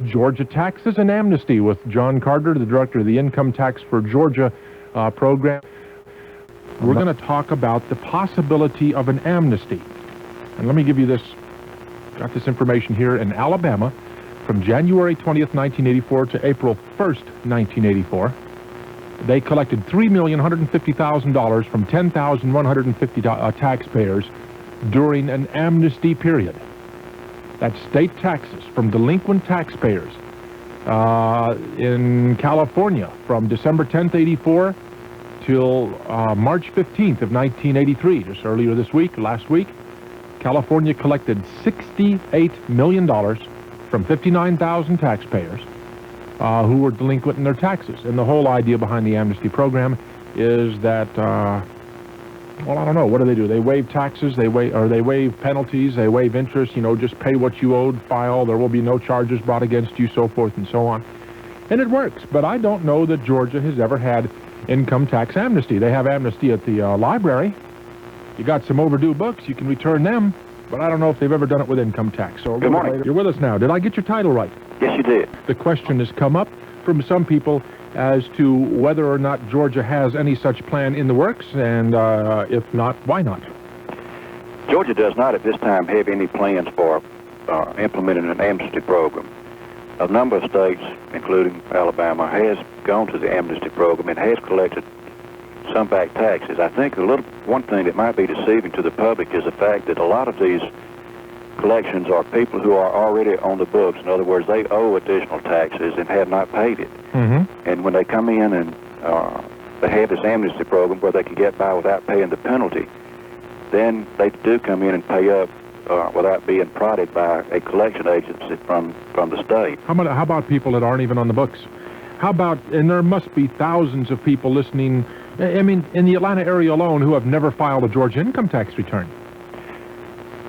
Georgia Taxes and Amnesty with John Carter, the director of the Income Tax for Georgia program. We're going to talk about the possibility of an amnesty. And let me give you this, got this information here. In Alabama, from January 20th, 1984 to April 1st, 1984, they collected $3,150,000 from 10,150 taxpayers during an amnesty period. That's state taxes from delinquent taxpayers. In California, from December 10th, 84 till March 15th of 1983, just earlier this week, last week, California collected $68 million from 59,000 taxpayers who were delinquent in their taxes. And the whole idea behind the amnesty program is that, well, I don't know, what do? They waive taxes, they waive penalties, they waive interest, you know, just pay what you owed, file, there will be no charges brought against you, so forth and so on. And it works, but I don't know that Georgia has ever had income tax amnesty. They have amnesty at the library. You got some overdue books, you can return them, but I don't know if they've ever done it with income tax. So good morning. You're with us now. Did I get your title right? Yes, you did. The question has come up from some people as to whether or not Georgia has any such plan in the works, and if not, why not? Georgia does not at this time have any plans for implementing an amnesty program. A number of states, including Alabama, has gone to the amnesty program and has collected some back taxes. I think one thing that might be deceiving to the public is the fact that a lot of these collections are people who are already on the books. In other words, they owe additional taxes and have not paid it. Mm-hmm. And when they come in and they have this amnesty program where they can get by without paying the penalty, then they do come in and pay up without being prodded by a collection agency from the state. How about people that aren't even on the books? How about, and there must be thousands of people listening, I mean, in the Atlanta area alone, who have never filed a Georgia income tax return.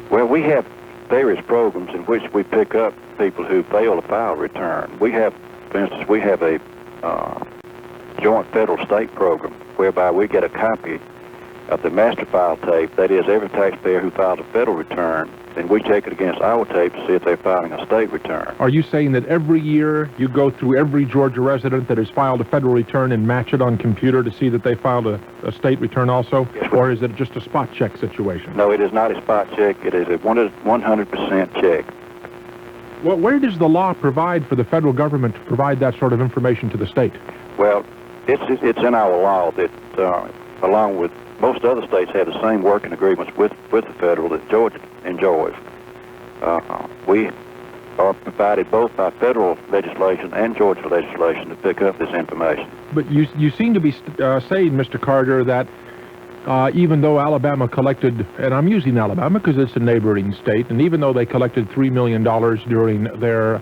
Well, we have various programs in which we pick up people who fail to file a return. We have, for instance, we have a joint federal-state program whereby we get a copy of the master file tape, that is, every taxpayer who files a federal return, and we check it against our tape to see if they're filing a state return. Are you saying that every year you go through every Georgia resident that has filed a federal return and match it on computer to see that they filed a state return also? Yes, or is it just a spot check situation? No, it is not a spot check. It is a 100% check. Well, where does the law provide for the federal government to provide that sort of information to the state? Well, it's in our law that, along with most other states, have the same working agreements with the federal that Georgia enjoys. We are provided both by federal legislation and Georgia legislation to pick up this information. But you seem to be saying, Mr. Carter, that even though Alabama collected, and I'm using Alabama because it's a neighboring state, and even though they collected $3 million during their,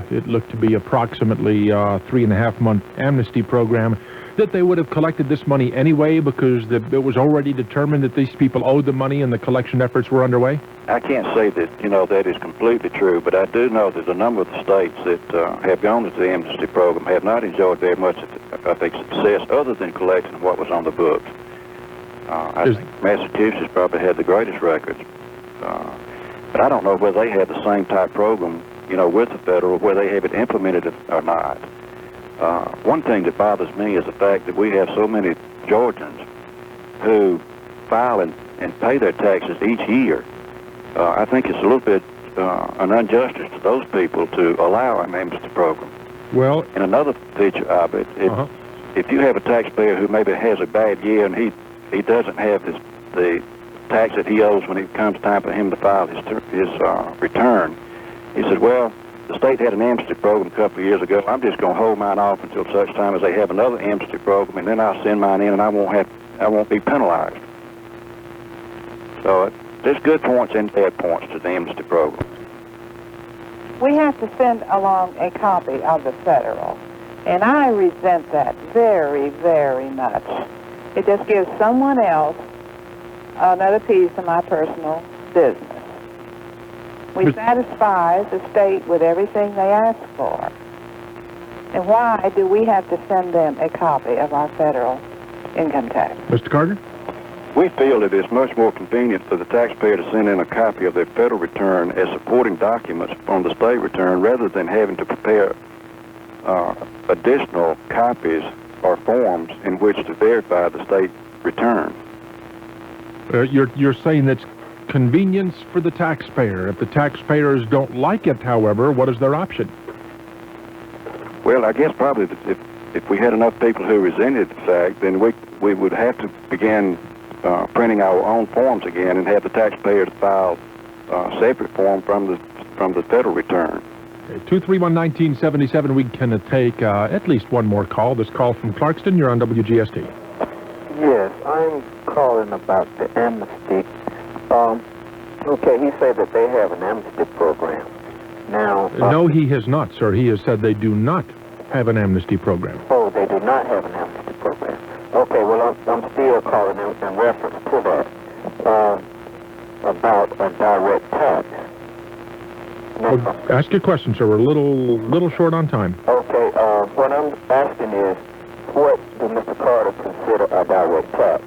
it looked to be approximately 3.5-month amnesty program, that they would have collected this money anyway because it was already determined that these people owed the money and the collection efforts were underway? I can't say that, that is completely true, but I do know that a number of the states that have gone to the amnesty program have not enjoyed very much of a success other than collecting what was on the books. I think Massachusetts probably had the greatest records. But I don't know whether they have the same type program, with the federal, where they have it implemented or not. One thing that bothers me is the fact that we have so many Georgians who file and pay their taxes each year. I think it's a little bit an injustice to those people to allow an amnesty program. Well, and another feature of it, if you have a taxpayer who maybe has a bad year and he doesn't have the tax that he owes when it comes time for him to file his return, he said, well, the state had an amnesty program a couple of years ago. I'm just going to hold mine off until such time as they have another amnesty program, and then I'll send mine in, and I won't be penalized. So there's good points and bad points to the amnesty program. We have to send along a copy of the federal, and I resent that very, very much. It just gives someone else another piece of my personal business. We satisfy the state with everything they ask for. And why do we have to send them a copy of our federal income tax? Mr. Carter? We feel that it's much more convenient for the taxpayer to send in a copy of their federal return as supporting documents on the state return rather than having to prepare additional copies or forms in which to verify the state return. You're saying that's convenience for the taxpayer. If the taxpayers don't like it, however, what is their option? Well, I guess probably if we had enough people who resented the fact, then we would have to begin printing our own forms again and have the taxpayers file a separate form from the federal return. 231-1977, we can take at least one more call. This call from Clarkston. You're on WGST. Yes, I'm calling about the Amnesty. Okay, he said that they have an Amnesty program. Now... no, he has not, sir. He has said they do not have an Amnesty program. Oh, they do not have an Amnesty program. Okay, well, I'm still calling in reference to that, about a direct tax. Oh, ask your question, sir. We're a little short on time. Okay, what I'm asking is, what does Mr. Carter consider a direct tax?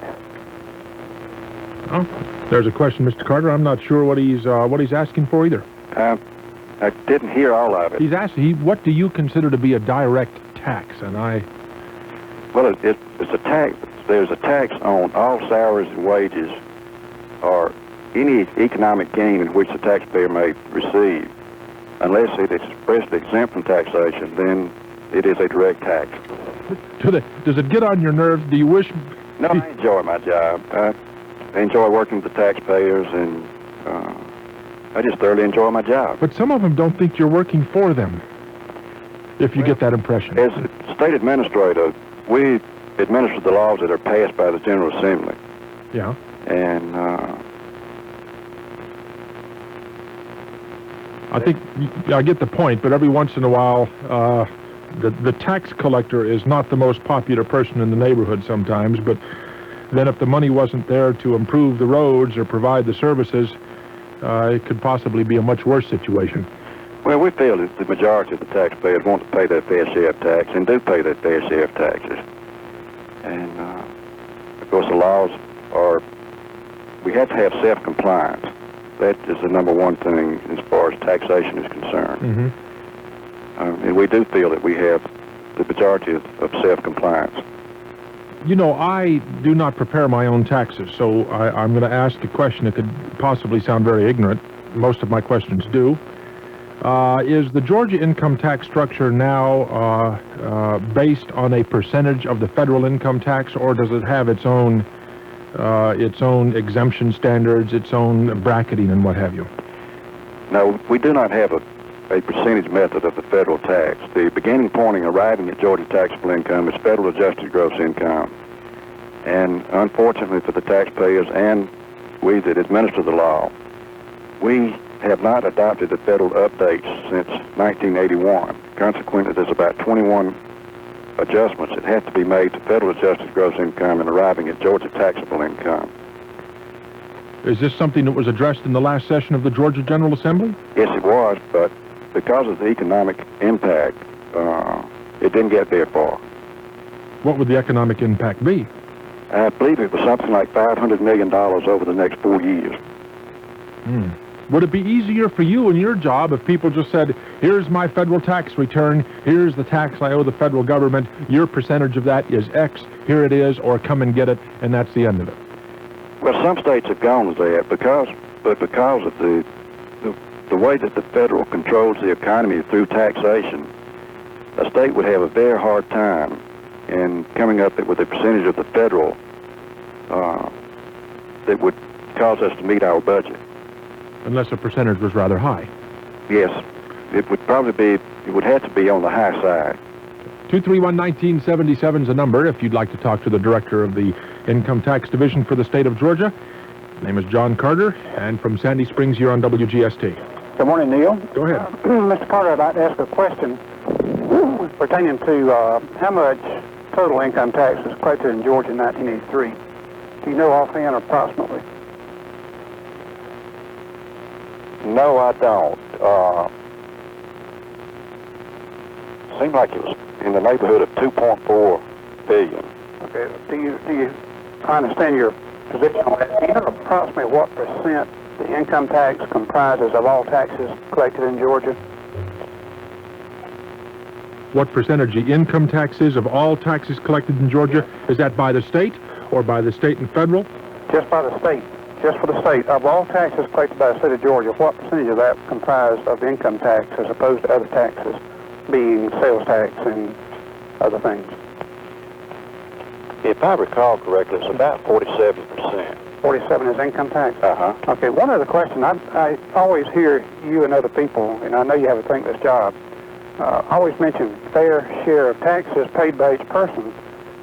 Oh, there's a question, Mr. Carter. I'm not sure what he's asking for either. I didn't hear all of it. He's asking, what do you consider to be a direct tax? And Well, it's a tax. There's a tax on all salaries and wages or any economic gain in which the taxpayer may receive. Unless it is expressly exempt from taxation, then it is a direct tax. Does it get on your nerves? Do you wish... No, I enjoy my job. I enjoy working with the taxpayers, and I just thoroughly enjoy my job. But some of them don't think you're working for them, if you get that impression. As a state administrator, we administer the laws that are passed by the General Assembly. Yeah. And I think I get the point, but every once in a while, the tax collector is not the most popular person in the neighborhood sometimes, but then if the money wasn't there to improve the roads or provide the services, it could possibly be a much worse situation. well, we feel that the majority of the taxpayers want to pay their fair share of tax and do pay their fair share of taxes. And, of course, the laws are, we have to have self-compliance. That is the number one thing as far as taxation is concerned. Mm-hmm. And we do feel that we have the majority of self-compliance. You know, I do not prepare my own taxes, so I'm going to ask a question that could possibly sound very ignorant. Most of my questions do. Is the Georgia income tax structure now based on a percentage of the federal income tax, or does it have its own exemption standards, its own bracketing, and what have you? No, we do not have a percentage method of the federal tax. The beginning point in arriving at Georgia taxable income is federal adjusted gross income. And unfortunately for the taxpayers and we that administer the law, we have not adopted the federal updates since 1981. Consequently, there's about 21 adjustments that have to be made to federal adjusted gross income in arriving at Georgia taxable income. Is this something that was addressed in the last session of the Georgia General Assembly? Yes, it was, but because of the economic impact, it didn't get very far. What would the economic impact be? I believe it was something like $500 million over the next 4 years. Would it be easier for you in your job if people just said, here's my federal tax return, here's the tax I owe the federal government, your percentage of that is X, here it is, or come and get it, and that's the end of it? Well, some states have gone with that because of the way that the federal controls the economy through taxation, a state would have a very hard time in coming up with a percentage of the federal that would cause us to meet our budget. Unless the percentage was rather high. Yes, it would have to be on the high side. 231-1977 is the number if you'd like to talk to the director of the Income Tax Division for the state of Georgia. His name is John Carter, and from Sandy Springs here on WGST. Good morning, Neal. Go ahead. Mr. Carter, I'd like to ask a question pertaining to how much total income tax was collected in Georgia in 1983. Do you know offhand approximately? No, I don't. Seemed like it was in the neighborhood of $2.4 billion. Okay. Do you? I understand your position on that. Do you know approximately what percent the income tax comprises of all taxes collected in Georgia? What percentage the income tax is of all taxes collected in Georgia? Is that by the state or by the state and federal? Just by the state. Just for the state. Of all taxes collected by the state of Georgia, what percentage of that comprised of income tax as opposed to other taxes, being sales tax and other things? If I recall correctly, it's about 47%. 47 is income tax? Uh-huh. Okay, one other question. I always hear you and other people, and I know you have a thankless job, always mention fair share of taxes paid by each person.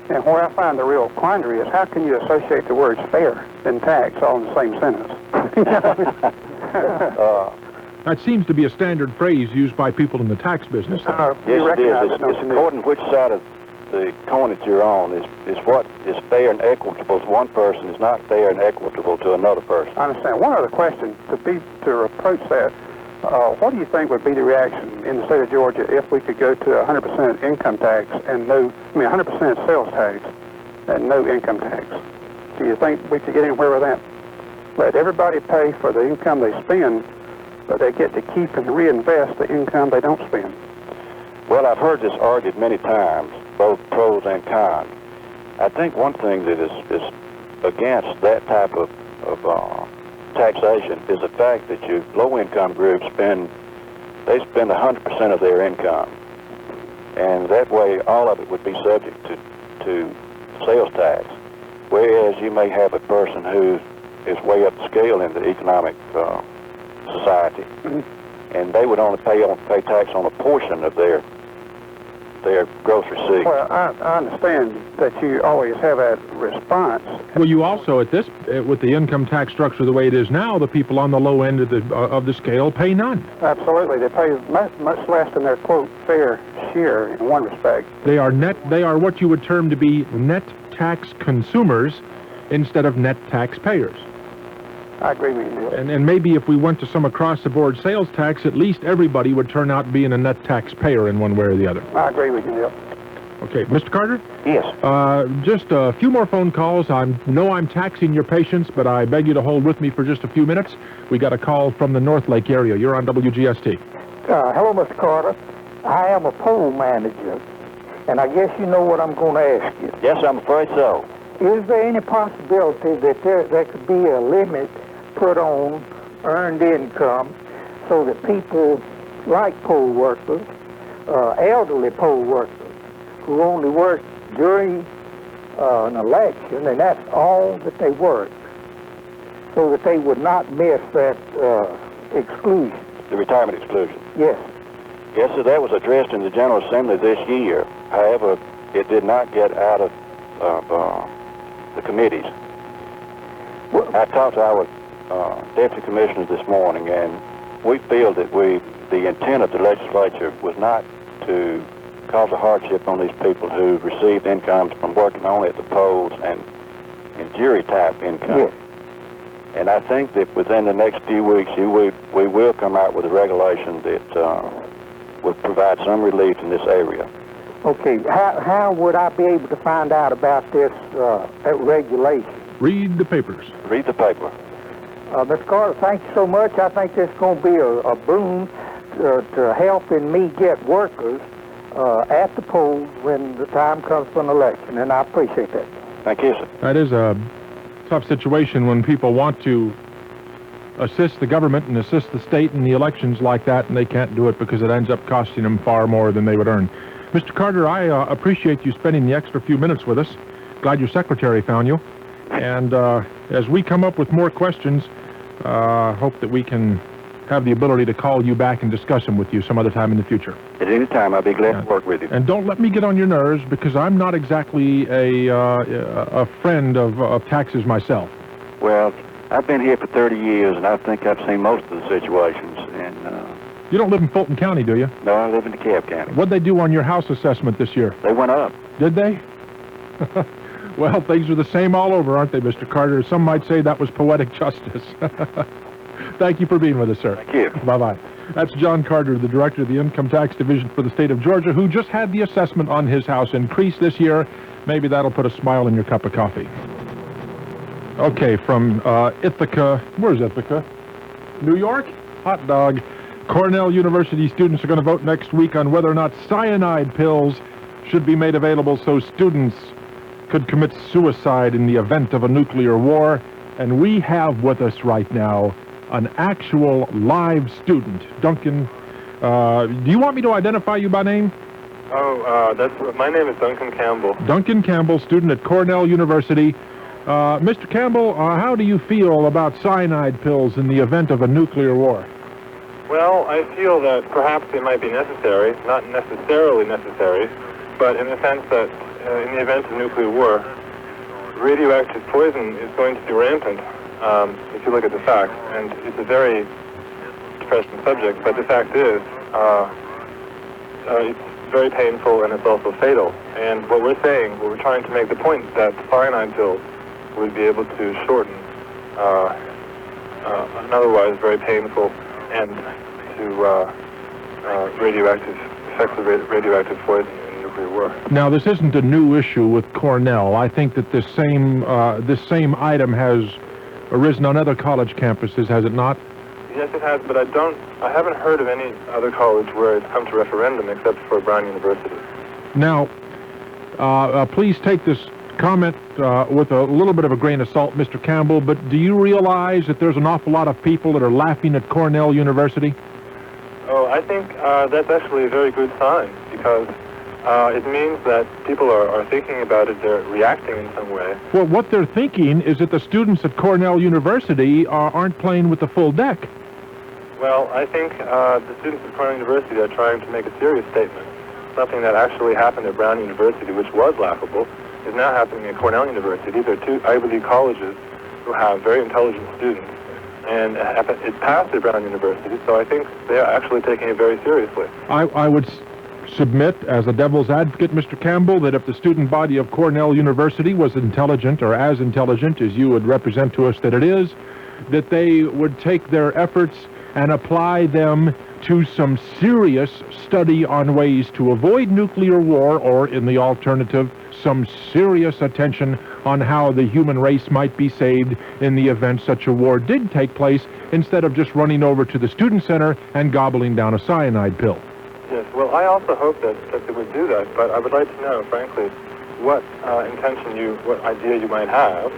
And where I find the real quandary is how can you associate the words fair and tax all in the same sentence? That seems to be a standard phrase used by people in the tax business. Yes, it is. It's according to which side of the coin that you're on is what is fair and equitable to one person is not fair and equitable to another person. I understand. One other question to approach that. What do you think would be the reaction in the state of Georgia if we could go to 100% income tax and 100% sales tax and no income tax? Do you think we could get anywhere with that? Let everybody pay for the income they spend, but they get to keep and reinvest the income they don't spend. Well, I've heard this argued many times, both pros and cons. I think one thing that is against that type of taxation is the fact that your low-income groups spend 100% of their income, and that way all of it would be subject to sales tax, whereas you may have a person who is way up the scale in the economic society, and they would only pay tax on a portion of their gross receipts. Well, I understand that you always have that response. Well, you also, with the income tax structure the way it is now, the people on the low end of the scale pay none. Absolutely. They pay much less than their, quote, fair share in one respect. They are what you would term to be net tax consumers instead of net taxpayers. I agree with you. And maybe if we went to some across-the-board sales tax, at least everybody would turn out being a net taxpayer in one way or the other. I agree with you, Neal. Okay, Mr. Carter? Yes. Just a few more phone calls. I know I'm taxing your patience, but I beg you to hold with me for just a few minutes. We got a call from the North Lake area. You're on WGST. Hello, Mr. Carter. I am a poll manager, and I guess you know what I'm going to ask you. Yes, I'm afraid so. Is there any possibility that there could be a limit put on earned income so that people like poll workers, elderly poll workers, who only work during an election, and that's all that they work, so that they would not miss that exclusion? The retirement exclusion. Yes. Yes, sir, that was addressed in the General Assembly this year. However, it did not get out of the committees. Well, I talked to our deputy commissioners this morning, and we feel that the intent of the legislature was not to cause a hardship on these people who received incomes from working only at the polls and jury-type income. yes. And I think that within the next few weeks, we will come out with a regulation that will provide some relief in this area. Okay, how would I be able to find out about this regulation? Read the papers. Read the paper. Mr. Carter, thank you so much. I think this is going to be a boon to helping me get workers at the polls when the time comes for an election, and I appreciate that. Thank you, sir. That is a tough situation when people want to assist the government and assist the state in the elections like that, and they can't do it because it ends up costing them far more than they would earn. Mr. Carter, I appreciate you spending the extra few minutes with us. Glad your secretary found you. And as we come up with more questions, hope that we can have the ability to call you back and discuss them with you some other time in the future. At any time, I'll be glad to work with you. And don't let me get on your nerves, because I'm not exactly a friend of taxes myself. Well, I've been here for 30 years, and I think I've seen most of the situations. And You don't live in Fulton County, do you? no, I live in DeKalb County. What'd they do on your house assessment this year? They went up. Did they? Well, things are the same all over, aren't they, Mr. Carter? Some might say that was poetic justice. Thank you for being with us, sir. Thank you. Bye-bye. That's John Carter, the director of the Income Tax Division for the state of Georgia, who just had the assessment on his house increase this year. Maybe that'll put a smile in your cup of coffee. Okay, from Ithaca. Where's Ithaca? New York? Hot dog. Cornell University students are going to vote next week on whether or not cyanide pills should be made available so students could commit suicide in the event of a nuclear war. And we have with us right now an actual live student. Duncan, do you want me to identify you by name? My name is Duncan Campbell. Duncan Campbell, student at Cornell University. Mr. Campbell, how do you feel about cyanide pills in the event of a nuclear war? Well, I feel that perhaps they might be necessary, not necessarily necessary, but in the sense that in the event of nuclear war, radioactive poison is going to be rampant, if you look at the facts. And it's a very depressing subject, but the fact is, it's very painful and it's also fatal. And what we're trying to make the point that cyanide pills would be able to shorten an otherwise very painful end to radioactive effects of radioactive poison in nuclear war. Now, this isn't a new issue with Cornell. I think that this same item has arisen on other college campuses, has it not? Yes, it has, but I haven't heard of any other college where it's come to referendum except for Brown University. Now, please take this comment with a little bit of a grain of salt, Mr. Campbell, but do you realize that there's an awful lot of people that are laughing at Cornell University? Oh, I think that's actually a very good sign, because it means that people are thinking about it, they're reacting in some way. Well, what they're thinking is that the students at Cornell University aren't playing with the full deck. Well, I think the students at Cornell University are trying to make a serious statement. Something that actually happened at Brown University, which was laughable, is now happening at Cornell University. These are two Ivy League colleges who have very intelligent students, and it passed at Brown University, so I think they are actually taking it very seriously. I would submit, as a devil's advocate, Mr. Campbell, that if the student body of Cornell University was intelligent, or as intelligent as you would represent to us that it is, that they would take their efforts and apply them to some serious study on ways to avoid nuclear war, or in the alternative, some serious attention on how the human race might be saved in the event such a war did take place, instead of just running over to the student center and gobbling down a cyanide pill. Yes, well, I also hope that they would do that, but I would like to know, frankly, what what idea you might have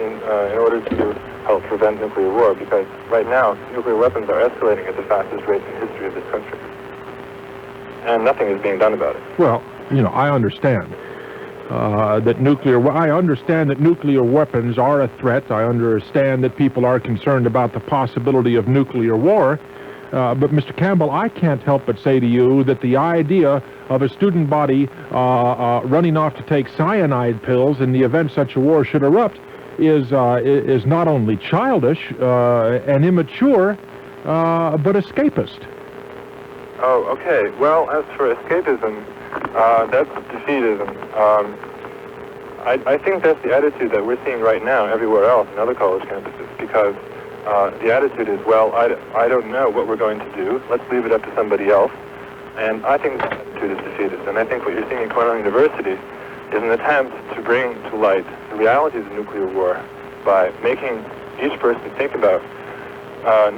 in order to help prevent nuclear war, because right now, nuclear weapons are escalating at the fastest rate in the history of this country, and nothing is being done about it. Well, I understand that nuclear weapons are a threat. I understand that people are concerned about the possibility of nuclear war. But, Mr. Campbell, I can't help but say to you that the idea of a student body running off to take cyanide pills in the event such a war should erupt is not only childish and immature, but escapist. Oh, okay. Well, as for escapism, that's defeatism. I think that's the attitude that we're seeing right now everywhere else in other college campuses, because the attitude is, well, I don't know what we're going to do. Let's leave it up to somebody else. And I think that attitude is defeatist. And I think what you're seeing at Cornell University is an attempt to bring to light the realities of nuclear war by making each person think about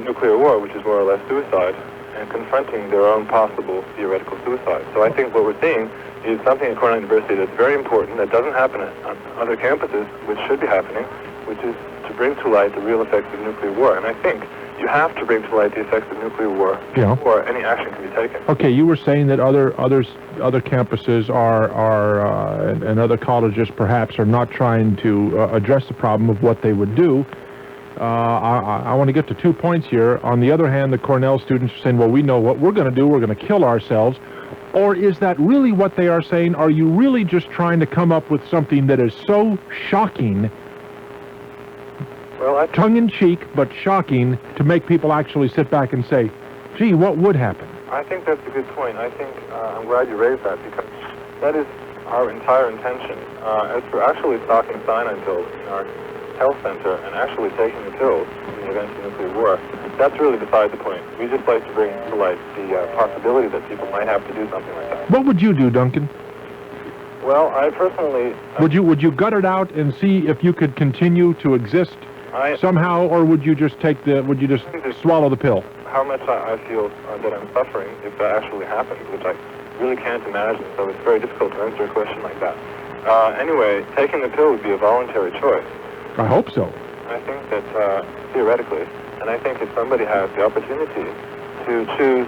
nuclear war, which is more or less suicide, and confronting their own possible theoretical suicide. So I think what we're seeing is something at Cornell University that's very important, that doesn't happen on other campuses, which should be happening, which is to bring to light the real effects of nuclear war. And I think you have to bring to light the effects of nuclear war before any action can be taken. Okay, you were saying that other campuses and other colleges perhaps are not trying to address the problem of what they would do. I want to get to 2 points here. On the other hand, the Cornell students are saying, well, we know what we're going to do. We're going to kill ourselves. Or is that really what they are saying? Are you really just trying to come up with something that is so shocking, well, tongue-in-cheek, but shocking, to make people actually sit back and say, gee, what would happen? I think that's a good point. I think I'm glad you raised that, because that is our entire intention. As for actually stocking cyanide pills in our health center and actually taking the pills in the event of nuclear war, that's really beside the point. We just like to bring to light the possibility that people might have to do something like that. What would you do, Duncan? Well, I personally... Would you gut it out and see if you could continue to exist somehow, or would you just swallow the pill? How much I feel that I'm suffering if that actually happens, which I really can't imagine, so it's very difficult to answer a question like that. Anyway, taking the pill would be a voluntary choice. I hope so. I think that, theoretically, and I think if somebody has the opportunity to choose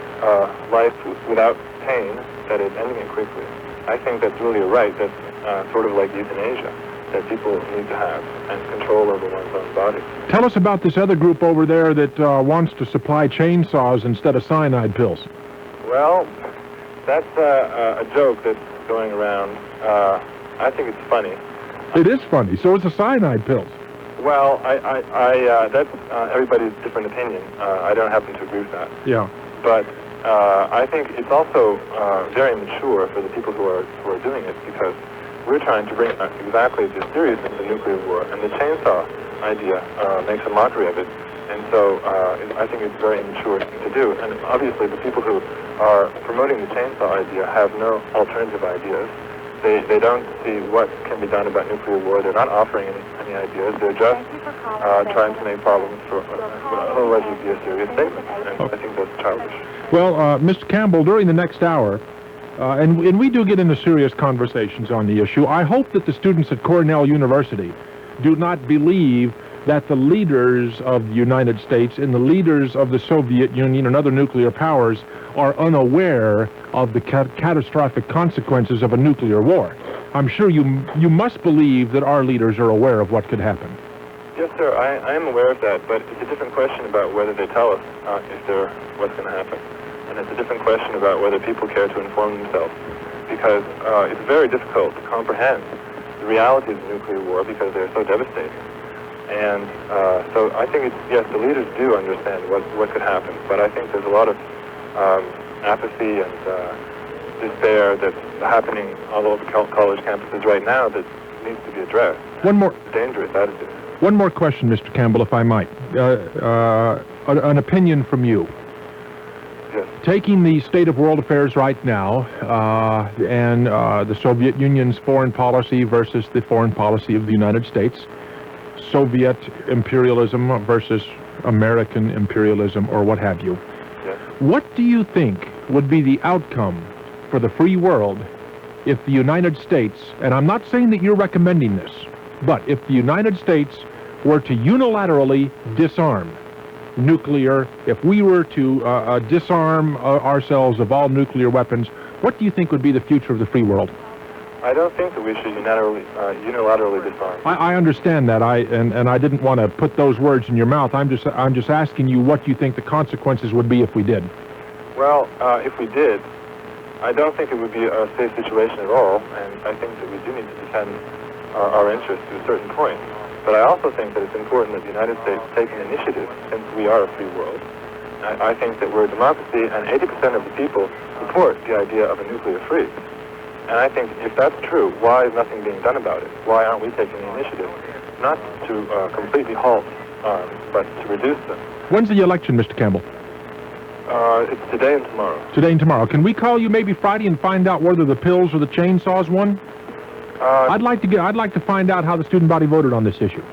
life without pain, that is ending it quickly, I think that's really a right that's sort of like euthanasia, that people need to have, and control over one's own body. Tell us about this other group over there that wants to supply chainsaws instead of cyanide pills. Well, that's a joke that's going around. I think it's funny. It is funny. So is the cyanide pills. Well, that's everybody's different opinion. I don't happen to agree with that. Yeah. But I think it's also very mature for the people who are doing it, because we're trying to bring exactly the seriousness of nuclear war, and the chainsaw idea makes a mockery of it. And so I think it's very immature to do. And obviously the people who are promoting the chainsaw idea have no alternative ideas. They don't see what can be done about nuclear war. They're not offering any ideas. They're just trying to make problems for what will allegedly be a serious statement. And I think that's childish. Well, Mr. Campbell, during the next hour, and we do get into serious conversations on the issue, I hope that the students at Cornell University do not believe that the leaders of the United States and the leaders of the Soviet Union and other nuclear powers are unaware of the catastrophic consequences of a nuclear war. I'm sure you must believe that our leaders are aware of what could happen. Yes, sir, I am aware of that, but it's a different question about whether they tell us what's going to happen. And it's a different question about whether people care to inform themselves. Because it's very difficult to comprehend the realities of nuclear war because they're so devastating. And so I think yes, the leaders do understand what could happen, but I think there's a lot of apathy and despair that's happening all over college campuses right now that needs to be addressed. One more dangerous attitude. One more question, Mr. Campbell, if I might. An opinion from you. Yes. Taking the state of world affairs right now and the Soviet Union's foreign policy versus the foreign policy of the United States, Soviet imperialism versus American imperialism, or what have you. Yes. What do you think would be the outcome for the free world if the United States, and I'm not saying that you're recommending this, but if the United States were to unilaterally disarm nuclear, if we were to disarm ourselves of all nuclear weapons, what do you think would be the future of the free world? I don't think that we should unilaterally disarm. I understand that. And I didn't want to put those words in your mouth. I'm just asking you what you think the consequences would be if we did. Well, if we did, I don't think it would be a safe situation at all, and I think that we do need to defend our interests to a certain point. But I also think that it's important that the United States take an initiative, since we are a free world. I think that we're a democracy, and 80% of the people support the idea of a nuclear freeze. And I think if that's true, why is nothing being done about it? Why aren't we taking the initiative? Not to completely halt arms, but to reduce them. When's the election, Mr. Campbell? It's today and tomorrow. Today and tomorrow. Can we call you maybe Friday and find out whether the pills or the chainsaws won? I'd like to find out how the student body voted on this issue.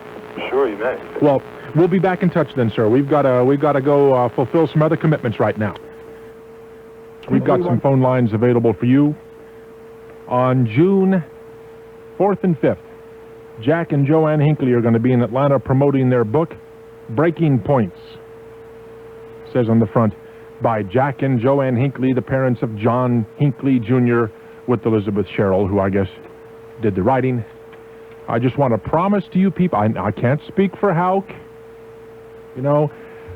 Sure, you may. Well, we'll be back in touch then, sir. We've got to go fulfill some other commitments right now. We've got some phone lines available for you. On June 4th and 5th, Jack and Joanne Hinckley are going to be in Atlanta promoting their book, Breaking Points. It says on the front, by Jack and Joanne Hinckley, the parents of John Hinckley Jr., with Elizabeth Sherrill, who I guess did the writing. I just want to promise to you people, I can't speak for Houck,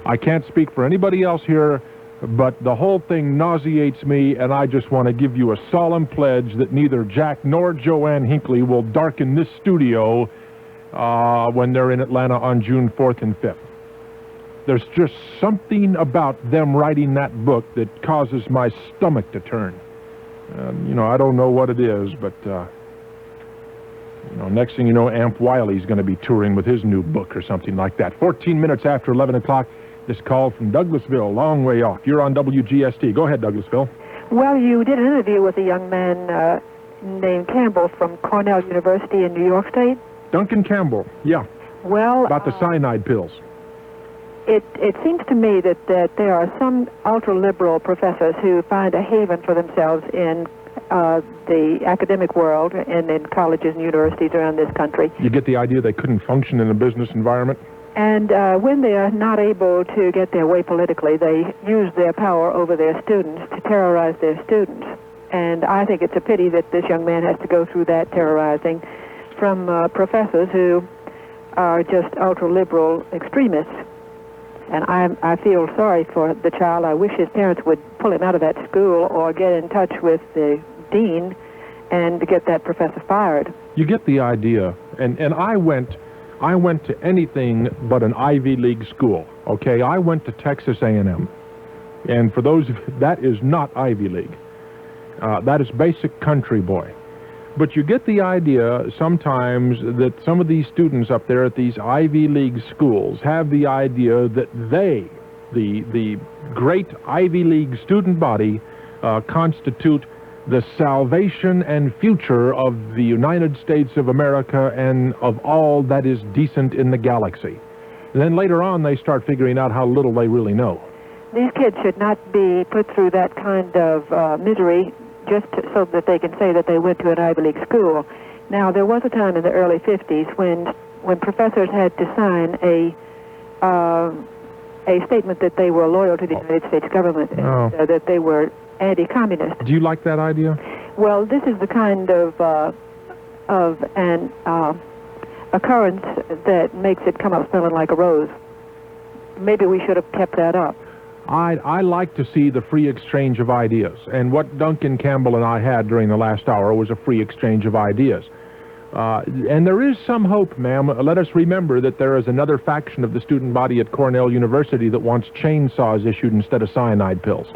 I can't speak for anybody else here, but the whole thing nauseates me, and I just want to give you a solemn pledge that neither Jack nor Joanne Hinckley will darken this studio when they're in Atlanta on June 4th and 5th. There's just something about them writing that book that causes my stomach to turn. I don't know what it is, but next thing you know, Amp Wiley's going to be touring with his new book or something like that. 14 minutes after 11 o'clock, this call from Douglasville, long way off. You're on WGST. Go ahead, Douglasville. Well, you did an interview with a young man named Campbell from Cornell University in New York State? Duncan Campbell, yeah, Well, about the cyanide pills. It seems to me that there are some ultra-liberal professors who find a haven for themselves in the academic world and in colleges and universities around this country. You get the idea they couldn't function in a business environment? And when they are not able to get their way politically, they use their power over their students to terrorize their students. And I think it's a pity that this young man has to go through that terrorizing from professors who are just ultra-liberal extremists. And I feel sorry for the child. I wish his parents would pull him out of that school or get in touch with the dean and get that professor fired. You get the idea. And I went to anything but an Ivy League school, okay? I went to Texas A&M. And for those of you, that is not Ivy League. That is basic country boy. But you get the idea sometimes that some of these students up there at these Ivy League schools have the idea that they, the great Ivy League student body, constitute the salvation and future of the United States of America and of all that is decent in the galaxy. And then later on they start figuring out how little they really know. These kids should not be put through that kind of misery just so that they can say that they went to an Ivy League school. Now, there was a time in the early 50s when professors had to sign a statement that they were loyal to the United States government, and that they were anti-communist. Do you like that idea? Well, this is the kind of an occurrence that makes it come up smelling like a rose. Maybe we should have kept that up. I like to see the free exchange of ideas, and what Duncan Campbell and I had during the last hour was a free exchange of ideas. And there is some hope, ma'am. Let us remember that there is another faction of the student body at Cornell University that wants chainsaws issued instead of cyanide pills.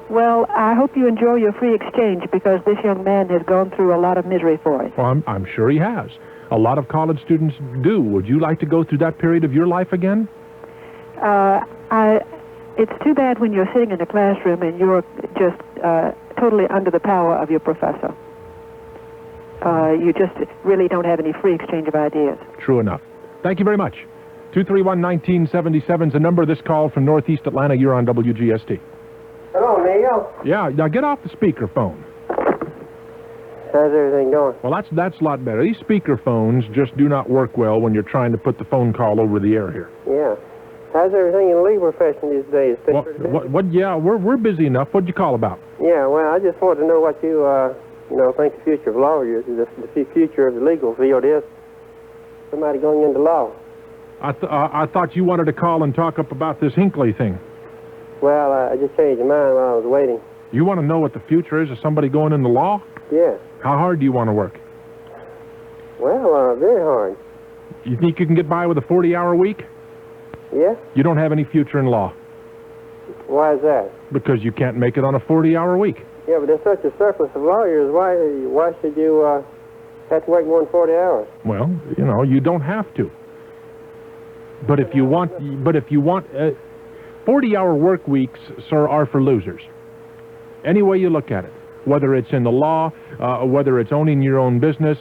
Well, I hope you enjoy your free exchange, because this young man has gone through a lot of misery for it. Well, I'm sure he has. A lot of college students do. Would you like to go through that period of your life again? It's too bad when you're sitting in a classroom and you're just totally under the power of your professor. You just really don't have any free exchange of ideas. True enough. Thank you very much. 231-1977 is the number of this call from Northeast Atlanta. You're on WGST. Hello, Neal. Yeah, now get off the speakerphone. How's everything going? Well, that's a lot better. These speakerphones just do not work well when you're trying to put the phone call over the air here. Yeah. How's everything in the legal profession these days? Yeah, we're busy enough. What'd you call about? Yeah, well, I just wanted to know what you think the future of lawyers, the future of the legal field is. Somebody going into law. I thought you wanted to call and talk up about this Hinckley thing. Well, I just changed my mind while I was waiting. You want to know what the future is of somebody going into law? Yeah. How hard do you want to work? Well, very hard. You think you can get by with a 40-hour week? Yeah? You don't have any future in law. Why is that? Because you can't make it on a 40-hour week. Yeah, but there's such a surplus of lawyers. Why should you have to work more than 40 hours? Well, you don't have to. But if you want 40-hour work weeks, sir, are for losers. Any way you look at it, whether it's in the law, whether it's owning your own business,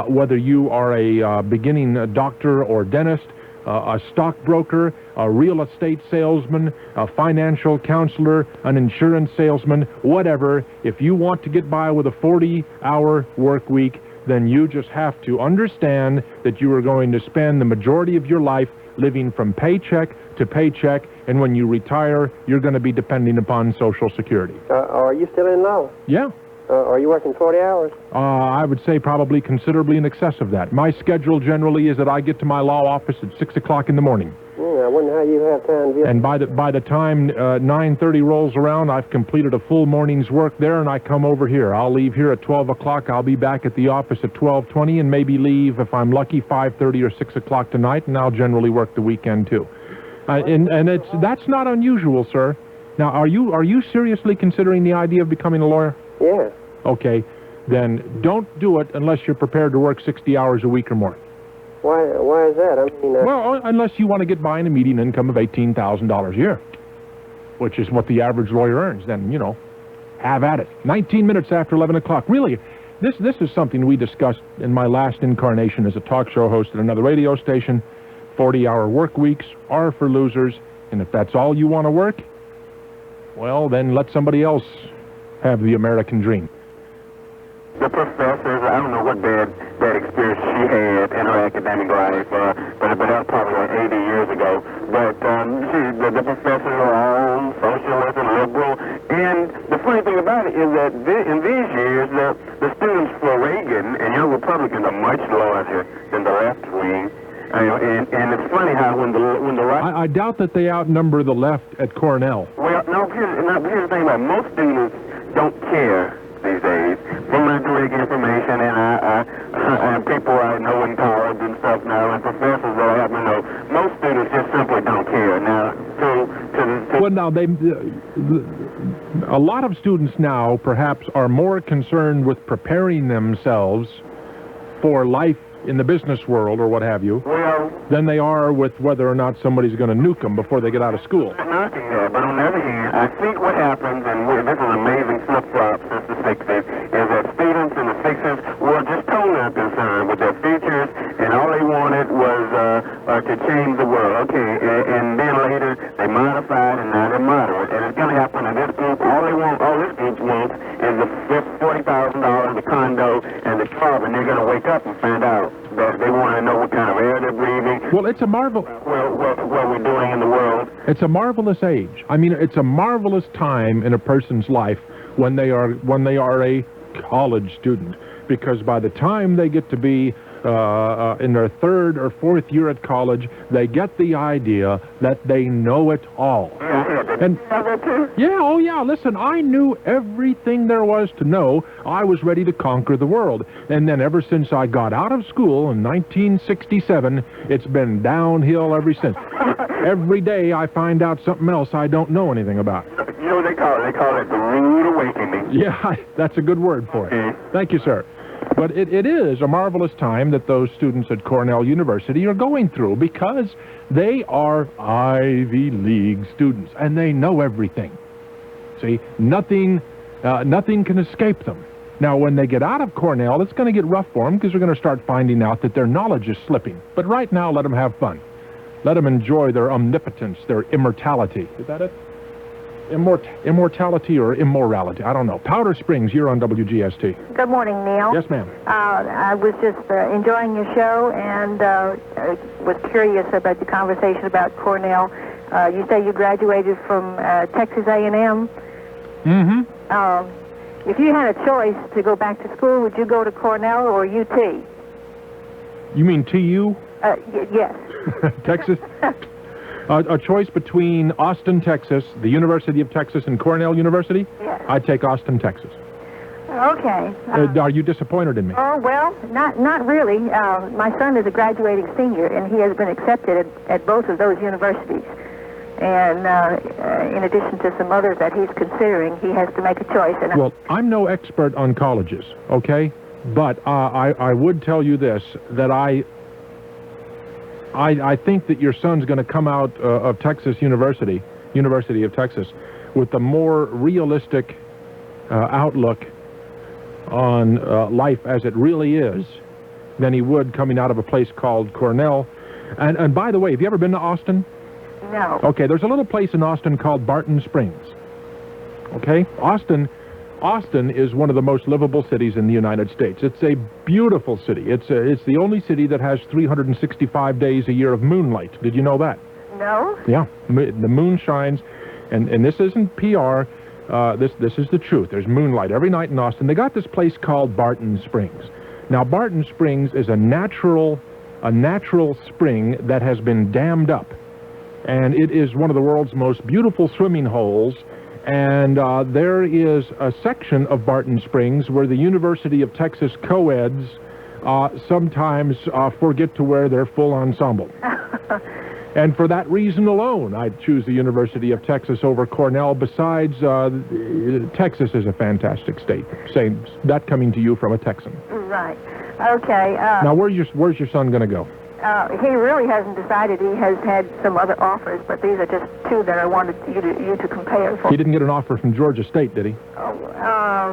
whether you are a beginning doctor or dentist, a stockbroker, a real estate salesman, a financial counselor, an insurance salesman, whatever, if you want to get by with a 40-hour work week, then you just have to understand that you are going to spend the majority of your life living from paycheck to paycheck, and when you retire, you're going to be depending upon Social Security. Are you still in law? Yeah. Are you working 40 hours? I would say probably considerably in excess of that. My schedule generally is that I get to my law office at 6 o'clock in the morning. I wonder how you have time to get... And by the time 9:30 rolls around, I've completed a full morning's work there, and I come over here. I'll leave here at 12 o'clock. I'll be back at the office at 12:20, and maybe leave, if I'm lucky, 5:30 or 6 o'clock tonight, and I'll generally work the weekend, too. And that's not unusual, sir. Now, are you seriously considering the idea of becoming a lawyer? Yeah. Okay, then don't do it unless you're prepared to work 60 hours a week or more. Why is that? I mean... Well, unless you want to get by in a median income of $18,000 a year, which is what the average lawyer earns, then, have at it. 19 minutes after 11 o'clock. Really, This is something we discussed in my last incarnation as a talk show host at another radio station. 40-hour work weeks are for losers, and if that's all you want to work, well, then let somebody else have the American dream. The professors, I don't know what bad experience she had in her academic life, but that was probably like 80 years ago. But the professors are all socialist and liberal. And the funny thing about it is that in these years, the students for Reagan and young Republicans are much larger than the left wing. And it's funny how when the right... I doubt that they outnumber the left at Cornell. Well, here's the thing about it. Most students don't care these days. From my direct information, and people I know in college and stuff now, and professors that I happen to know, most students just simply don't care. Now, well, now a lot of students now perhaps are more concerned with preparing themselves for life in the business world or what have you, than they are with whether or not somebody's going to nuke them before they get out of school. I'm not knocking that, but on the other hand, I think what happens, and this is an amazing flip-flop since the 60s, is that students in the 60s were just totally unconcerned with their futures, and all they wanted was to change the world. Okay, and then later they modified, and now they're moderate, and it's going to happen to this group. All this group wants is the $40,000, the condo, and the car, and they're going to wake up and find out that they want to know what kind of air they're breathing. Well, it's a marvel. What we're doing in the world. It's a marvelous age. I mean, it's a marvelous time in a person's life when they are a college student, because by the time they get to be in their third or fourth year at college, they get the idea that they know it all. And yeah, oh yeah, listen, I knew everything there was to know. I was ready to conquer the world. And then ever since I got out of school in 1967, it's been downhill ever since. Every day I find out something else I don't know anything about. You know what they call it? They call it the rude awakening. Yeah, that's a good word for it. Thank you, sir. But it is a marvelous time that those students at Cornell University are going through, because they are Ivy League students, and they know everything. See, nothing can escape them. Now, when they get out of Cornell, it's going to get rough for them, because they're going to start finding out that their knowledge is slipping. But right now, let them have fun. Let them enjoy their omnipotence, their immortality. Is that it? Immortality or immorality? I don't know. Powder Springs, you're on WGST. Good morning, Neal. Yes, ma'am. I was just enjoying your show and was curious about the conversation about Cornell. You say you graduated from Texas A&M. Mm-hmm. If you had a choice to go back to school, would you go to Cornell or UT? You mean TU? Yes. Texas? A choice between Austin, Texas, the University of Texas, and Cornell University? Yes. I'd take Austin, Texas. Okay. Are you disappointed in me? Oh, well, not really. My son is a graduating senior, and he has been accepted at both of those universities. And in addition to some others that he's considering, he has to make a choice. And well, I'm no expert on colleges, okay? But I would tell you this, that I think that your son's going to come out of Texas University of Texas, with a more realistic outlook on life as it really is than he would coming out of a place called Cornell. And by the way, have you ever been to Austin? No. Okay, there's a little place in Austin called Barton Springs. Okay? Austin is one of the most livable cities in the United States. It's a beautiful city. It's the only city that has 365 days a year of moonlight. Did you know that? No. Yeah, the moon shines, and this isn't PR. This is the truth. There's moonlight every night in Austin. They got this place called Barton Springs. Now, Barton Springs is a natural spring that has been dammed up, and it is one of the world's most beautiful swimming holes. And there is a section of Barton Springs where the University of Texas co-eds sometimes forget to wear their full ensemble. And for that reason alone, I'd choose the University of Texas over Cornell. Besides, Texas is a fantastic state. Say that coming to you from a Texan. Right. Okay. Now, where's your son going to go? He really hasn't decided. He has had some other offers, but these are just two that I wanted you to compare for. He didn't get an offer from Georgia State, did he? Oh,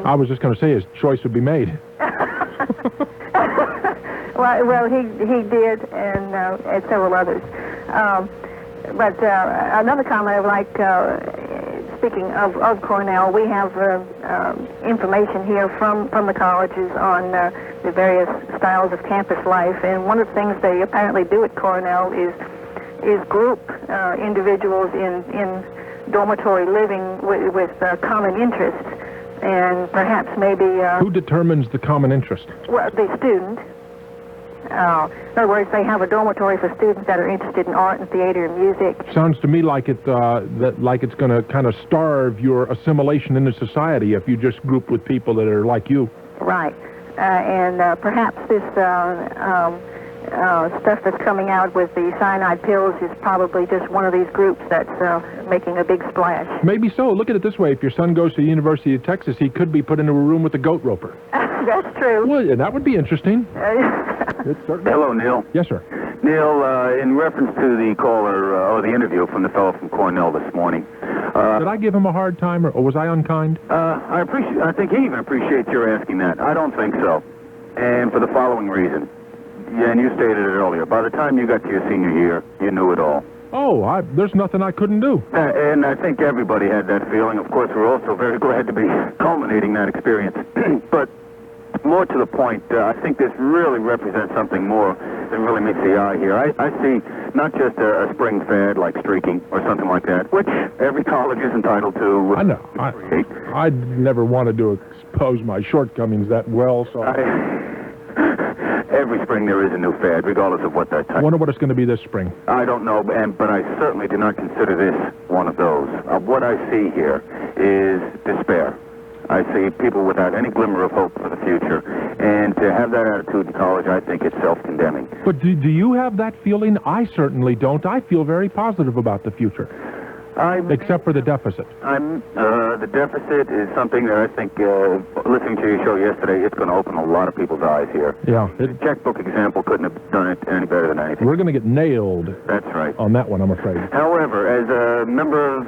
I was just going to say his choice would be made. Well, he did, and several others. But another comment I would like, speaking of Cornell, we have information here from the colleges on the various styles of campus life, and one of the things they apparently do at Cornell is group individuals in dormitory living with common interests, and perhaps maybe... Who determines the common interest? Well, the student. In other words, they have a dormitory for students that are interested in art and theater and music. Sounds to me like it's going to kind of starve your assimilation into society if you just group with people that are like you. Right. And perhaps this stuff that's coming out with the cyanide pills is probably just one of these groups that's making a big splash. Maybe so. Look at it this way. If your son goes to the University of Texas, he could be put into a room with a goat roper. That's true. Well, yeah, that would be interesting. Hello, Neal. Yes, sir. Neal, in reference to the caller, or the interview from the fellow from Cornell this morning. Did I give him a hard time, or was I unkind? I think he even appreciates your asking that. I don't think so. And for the following reason. Yeah, and you stated it earlier. By the time you got to your senior year, you knew it all. Oh, there's nothing I couldn't do. And I think everybody had that feeling. Of course, we're also very glad to be culminating that experience. But more to the point, I think this really represents something more than really meets the eye here. I see not just a spring fad like streaking or something like that, which every college is entitled to. I know. I never wanted to expose my shortcomings that well, so... Every spring there is a new fad, regardless of what that type. I wonder what it's going to be this spring. I don't know, but I certainly do not consider this one of those. What I see here is despair. I see people without any glimmer of hope for the future. And to have that attitude in college, I think it's self-condemning. But do you have that feeling? I certainly don't. I feel very positive about the future. Except for the deficit. The deficit is something that I think, listening to your show yesterday, it's going to open a lot of people's eyes here. Yeah. The checkbook example couldn't have done it any better than anything. We're going to get nailed. That's right. On that one, I'm afraid. However, as a member of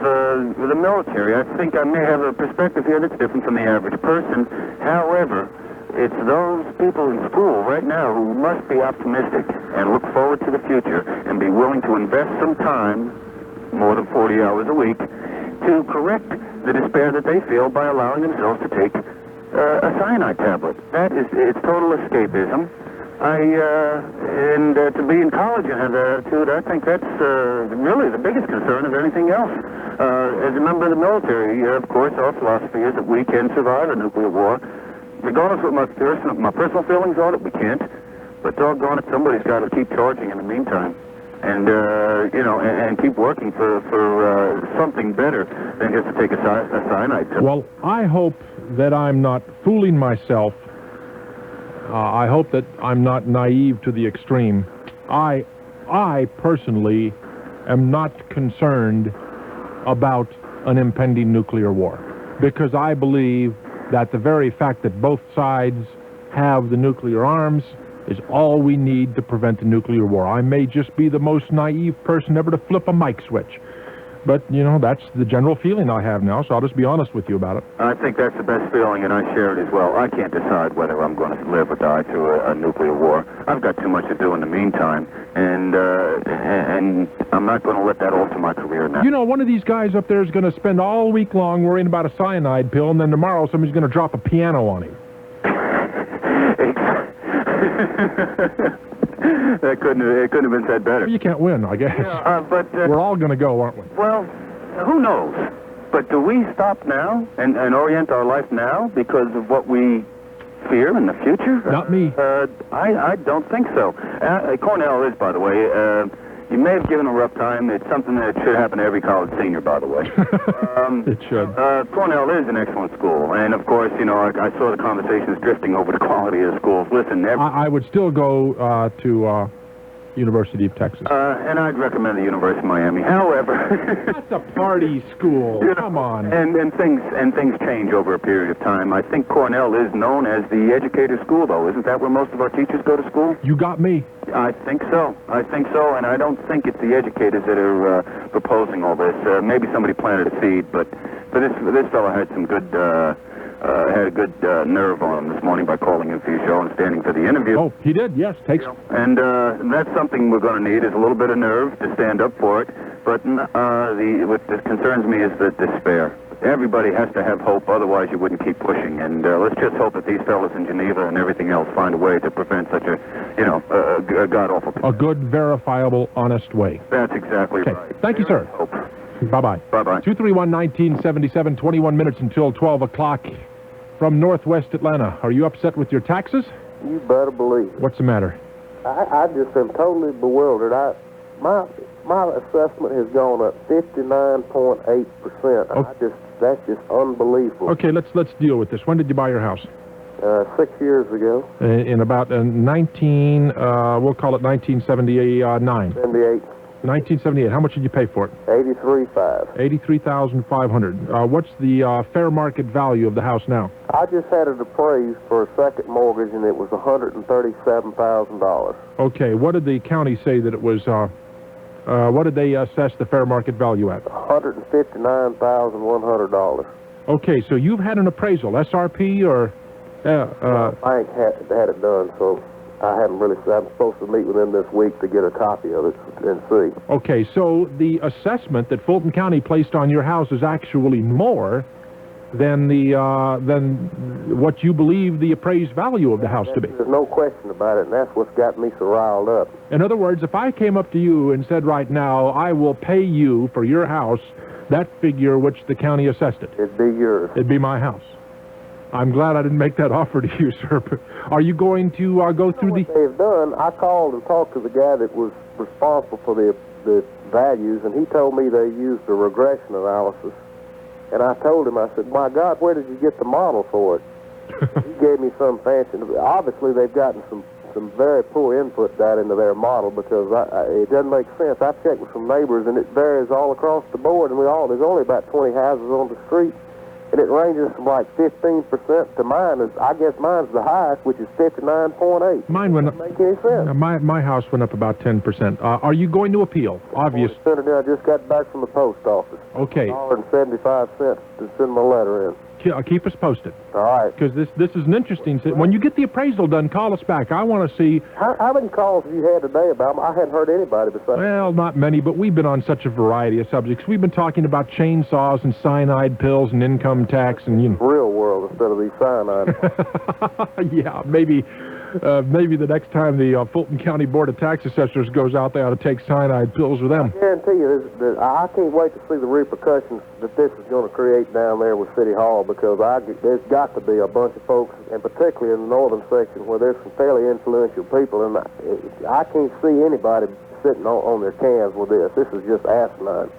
the military, I think I may have a perspective here that's different from the average person. However, it's those people in school right now who must be optimistic and look forward to the future and be willing to invest some time, more than 40 hours a week, to correct the despair that they feel by allowing themselves to take a cyanide tablet. It's total escapism. And to be in college and have that attitude, I think that's really the biggest concern of anything else. As a member of the military, of course, our philosophy is that we can survive a nuclear war. Regardless of what my personal feelings are, that we can't. But doggone it, somebody's got to keep charging in the meantime. And, and keep working for something better than just to take a cyanide tablet. Well, I hope that I'm not fooling myself. I hope that I'm not naive to the extreme. I personally am not concerned about an impending nuclear war, because I believe that the very fact that both sides have the nuclear arms is all we need to prevent a nuclear war. I may just be the most naive person ever to flip a mic switch. But, that's the general feeling I have now, so I'll just be honest with you about it. I think that's the best feeling, and I share it as well. I can't decide whether I'm going to live or die through a nuclear war. I've got too much to do in the meantime, and I'm not going to let that alter my career now. One of these guys up there is going to spend all week long worrying about a cyanide pill, and then tomorrow somebody's going to drop a piano on him. It couldn't have been said better. You can't win, I guess. Yeah, but we're all going to go, aren't we? Well, who knows? But do we stop now and orient our life now because of what we fear in the future? Not me. I don't think so. Cornell is, by the way. You may have given a rough time. It's something that should happen to every college senior, by the way. It should. Cornell is an excellent school. And, of course, I saw the conversations drifting over the quality of schools. Listen, I would still go to University of Texas. And I'd recommend the University of Miami. However... That's a party school. Come on. And things change over a period of time. I think Cornell is known as the educator school, though. Isn't that where most of our teachers go to school? You got me. I think so. And I don't think it's the educators that are proposing all this. Maybe somebody planted a seed, but this fellow had some good had a good nerve on him this morning by calling in for your show and standing for the interview. Oh, he did, yes. Takes. And that's something we're going to need, is a little bit of nerve to stand up for it. But what concerns me is the despair. Everybody has to have hope, otherwise you wouldn't keep pushing. And let's just hope that these fellas in Geneva and everything else find a way to prevent such a god-awful... A good, verifiable, honest way. That's exactly right. Thank you, sir. Hope. Bye-bye. Bye-bye. 231-1977, 21 minutes until 12 o'clock from Northwest Atlanta. Are you upset with your taxes? You better believe it. What's the matter? I just am totally bewildered. My assessment has gone up 59.8%. Okay. That's just unbelievable. Okay, let's deal with this. When did you buy your house? 6 years ago. In about we'll call it 1979. 78. 1978. How much did you pay for it? $83,500. $83,500. What's the fair market value of the house now? I just had it appraised for a second mortgage, and it was $137,000. Okay. What did the county say that it was? What did they assess the fair market value at? $159,100. Okay. So you've had an appraisal, SRP or? I ain't had it done, so I haven't really. I'm supposed to meet with them this week to get a copy of it and see. Okay, so the assessment that Fulton County placed on your house is actually more than what you believe the appraised value of the house to be. There's no question about it, and that's what's got me so riled up. In other words, if I came up to you and said right now, I will pay you for your house that figure which the county assessed it. It'd be yours. It'd be my house. I'm glad I didn't make that offer to you, sir. Are you going to go through the... What they've done, I called and talked to the guy that was responsible for the values, and he told me they used a regression analysis. And I told him, I said, my God, where did you get the model for it? He gave me some fancy... Obviously, they've gotten some very poor input data into their model, because it doesn't make sense. I checked with some neighbors, and it varies all across the board, and there's only about 20 houses on the street. And it ranges from like 15% to mine. I guess mine's the highest, which is 59.8. Mine went up. Doesn't make any sense. My house went up about 10%. Are you going to appeal? Obvious. Senator, I just got back from the post office. Okay. $1.75 to send my letter in. Keep us posted. All right. Because this is an interesting... When you get the appraisal done, call us back. I want to see... How many calls have you had today about them? I hadn't heard anybody besides... Well, not many, but we've been on such a variety of subjects. We've been talking about chainsaws and cyanide pills and income tax and, Real world instead of these cyanide. Yeah, maybe the next time the Fulton County Board of Tax Assessors goes out, they ought to take cyanide pills with them. I guarantee you, I can't wait to see the repercussions that this is going to create down there with City Hall, because there's got to be a bunch of folks, and particularly in the northern section where there's some fairly influential people, and I can't see anybody sitting on their cans with this. This is just asinine.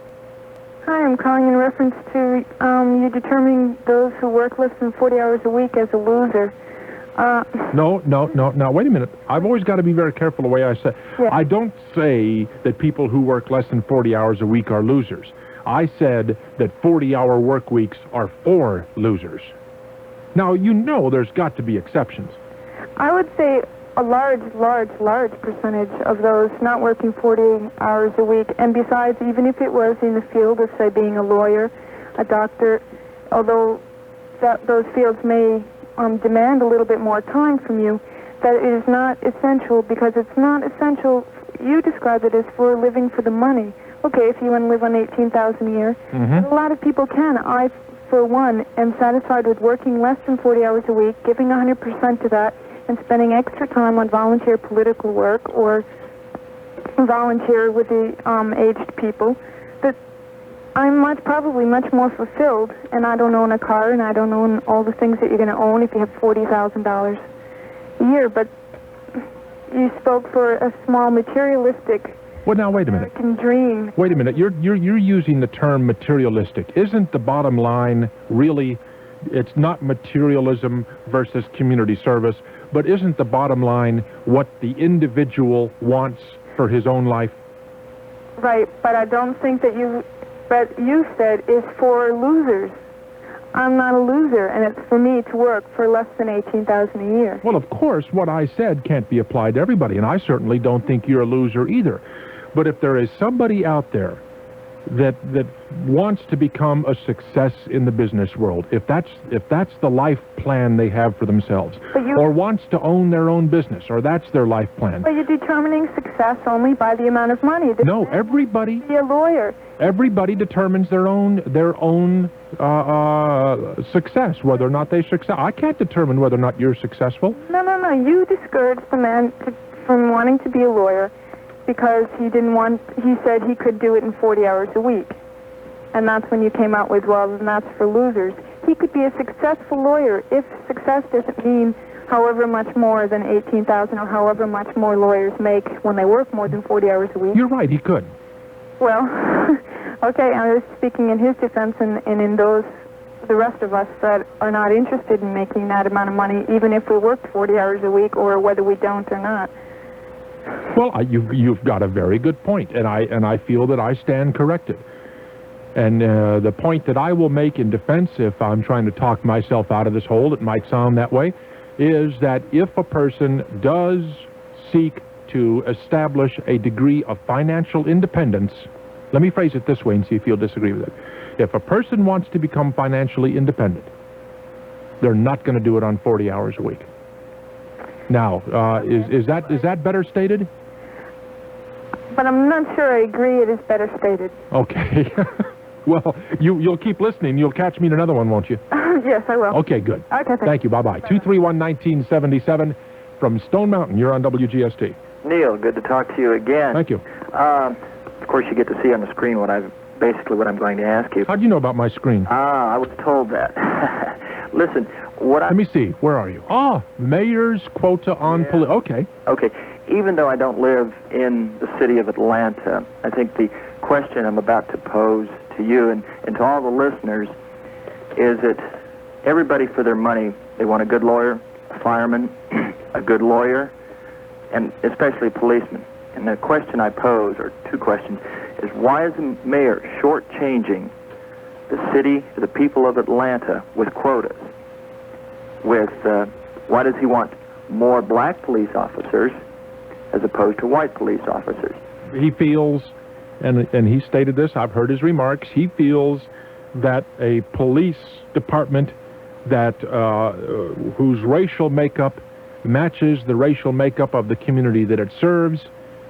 Hi, I'm calling in reference to you determining those who work less than 40 hours a week as a loser. No. Now, wait a minute. I've always got to be very careful the way I say. Yeah. I don't say that people who work less than 40 hours a week are losers. I said that 40-hour work weeks are for losers. Now, there's got to be exceptions. I would say a large percentage of those not working 40 hours a week, and besides, even if it was in the field of, say, being a lawyer, a doctor, although those fields may demand a little bit more time from you, that it is not essential, because it's not essential. You described it as for living for the money. Okay, if you want to live on $18,000 a year, a lot of people can. I, for one, am satisfied with working less than 40 hours a week, giving 100% to that, and spending extra time on volunteer political work or volunteer with the aged people. But I'm probably much more fulfilled, and I don't own a car, and I don't own all the things that you're going to own if you have $40,000 a year. But you spoke for a small materialistic... Well, now, wait a minute. American dream. Wait a minute. You're using the term materialistic. Isn't the bottom line really, it's not materialism versus community service, but isn't the bottom line what the individual wants for his own life? Right, but I don't think that you said is for losers. I'm not a loser, and it's for me to work for less than $18,000 a year. Well, of course, what I said can't be applied to everybody, and I certainly don't think you're a loser either. But if there is somebody out there that wants to become a success in the business world, if that's the life plan they have for themselves, or wants to own their own business, or that's their life plan. But you're determining success only by the amount of money. No, everybody. Be a lawyer. Everybody determines their own success, whether or not they succeed. I can't determine whether or not you're successful. No. You discouraged the man from wanting to be a lawyer because he said he could do it in 40 hours a week. And that's when you came out with, well, then that's for losers. He could be a successful lawyer if success doesn't mean however much more than $18,000 or however much more lawyers make when they work more than 40 hours a week. You're right, he could. Well, okay, I was speaking in his defense and in the rest of us that are not interested in making that amount of money, even if we worked 40 hours a week or whether we don't or not. Well, you've got a very good point, and I feel that I stand corrected. And the point that I will make in defense, if I'm trying to talk myself out of this hole, it might sound that way, is that if a person does seek to establish a degree of financial independence, let me phrase it this way and see if you'll disagree with it. If a person wants to become financially independent, they're not going to do it on 40 hours a week. Now, is that better stated? But I'm not sure I agree it is better stated. Okay. Well, you'll keep listening. You'll catch me in another one, won't you? Yes, I will. Okay, good. Okay, thank you. Bye-bye. 231-1977 from Stone Mountain. You're on WGST. Neal, good to talk to you again. Thank you. Of course, you get to see on the screen what I'm going to ask you. How'd you know about my screen? I was told that. Listen, Let me see. Where are you? Mayor's quota on police. Okay. Okay. Even though I don't live in the city of Atlanta, I think the question I'm about to pose to you and to all the listeners is that everybody for their money, they want a good lawyer, a fireman, a good lawyer, and especially a policeman. And the question I pose, or two questions, is why is the mayor shortchanging the city, the people of Atlanta with quotas? Why does he want more black police officers as opposed to white police officers? He feels, and he stated this, I've heard his remarks, he feels that a police department that whose racial makeup matches the racial makeup of the community that it serves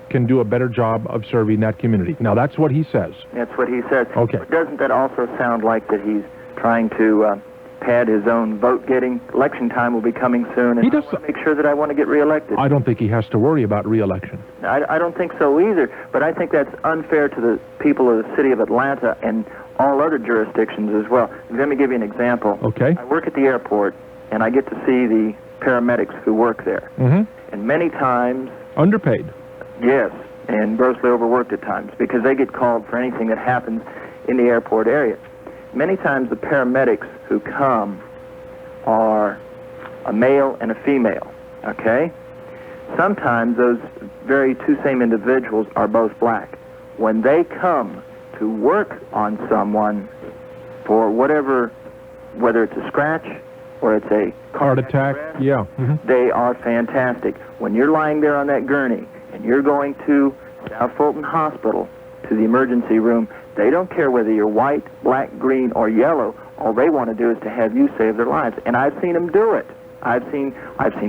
can do a better job of serving that community. Now, that's what he says. That's what he says. Okay. But doesn't that also sound like that he's trying to pad his own vote-getting? Election time will be coming soon, and he does I want to make sure that I want to get reelected. I don't think he has to worry about reelection. I don't think so either, but I think that's unfair to the people of the city of Atlanta and all other jurisdictions as well. Let me give you an example. Okay. I work at the airport, and I get to see the paramedics who work there. Mm-hmm. And many times... Underpaid. Yes, and grossly overworked at times, because they get called for anything that happens in the airport area. Many times the paramedics who come are a male and a female, okay? Sometimes those very two same individuals are both black. When they come to work on someone for whatever, whether it's a scratch or it's a heart attack, yeah. Mm-hmm. They are fantastic. When you're lying there on that gurney and you're going to South Fulton Hospital to the emergency room, they don't care whether you're white, black, green, or yellow. All they want to do is to have you save their lives. And I've seen them do it. I've seen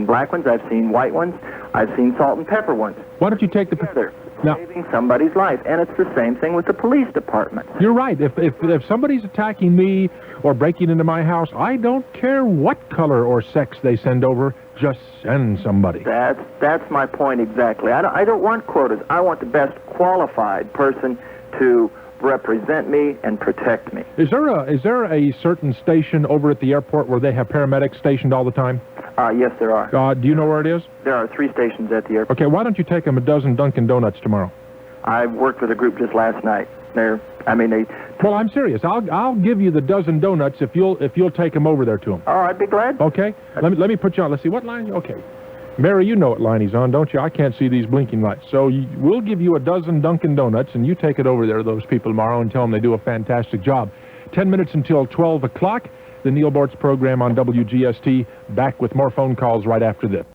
black ones, I've seen white ones, I've seen salt and pepper ones. Why don't you take together, saving somebody's life? And it's the same thing with the police department. You're right. If somebody's attacking me or breaking into my house, I don't care what color or sex they send over. Just send somebody. That's my point exactly. I don't want quotas. I want the best qualified person to represent me and protect me. Is there a certain station over at the airport where they have paramedics stationed all the time? Yes, there are. Do you know where it is? There are 3 stations at the airport. Okay, why don't you take them a dozen Dunkin' Donuts tomorrow? I worked with a group just last night. Well, I'm serious. I'll give you the dozen donuts if you'll take them over there to them. Oh, I'd be glad. Okay. Let me put you on. Let's see what line. Okay. Mary, you know what line he's on, don't you? I can't see these blinking lights. So we'll give you a dozen Dunkin' Donuts, and you take it over there to those people tomorrow and tell them they do a fantastic job. 10 minutes until 12 o'clock, the Neal Boortz program on WGST. Back with more phone calls right after this.